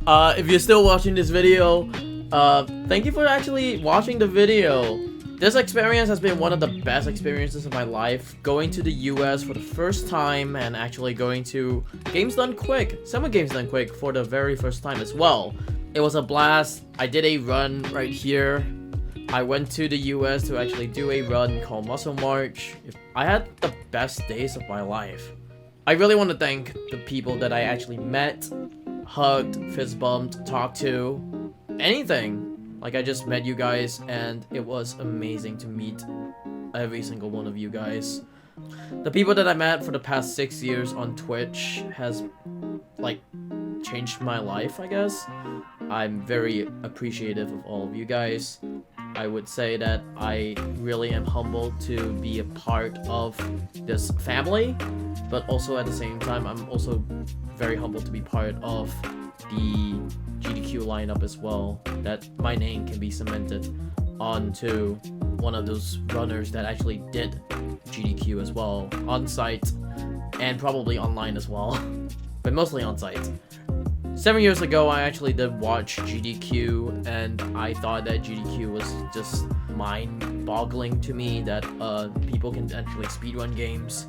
If you're still watching this video, thank you for actually watching the video. This experience has been one of the best experiences of my life. Going to the US for the first time and actually going to Games Done Quick, Summer Games Done Quick for the very first time as well. It was a blast. I did a run right here. I went to the US to actually do a run called Muscle March. I had the best days of my life. I really want to thank the people that I actually met, hugged, fist bumped, talked to, anything. Like, I just met you guys and it was amazing to meet every single one of you guys. The people that I met for the past 6 years on Twitch has, like, changed my life, I guess. I'm very appreciative of all of you guys. I would say that I really am humbled to be a part of this family, but also at the same time, I'm also very humbled to be part of the GDQ lineup as well, that my name can be cemented onto one of those runners that actually did GDQ as well, on site and probably online as well, but mostly on site. 7 years ago, I actually did watch GDQ, and I thought that GDQ was just mind-boggling to me, that people can actually speedrun games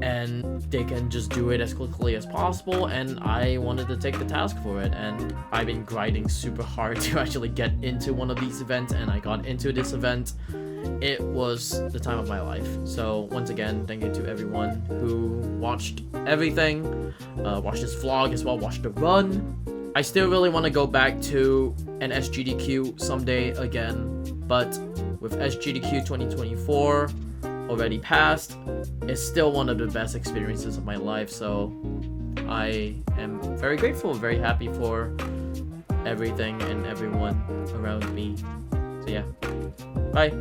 and they can just do it as quickly as possible, and I wanted to take the task for it, and I've been grinding super hard to actually get into one of these events, and I got into this event. It was the time of my life. So once again, thank you to everyone who watched everything, watched this vlog as well, watched the run. I still really want to go back to an SGDQ someday again, but with SGDQ 2024 already passed, it's still one of the best experiences of my life, so I am very grateful, very happy for everything and everyone around me. So yeah, bye.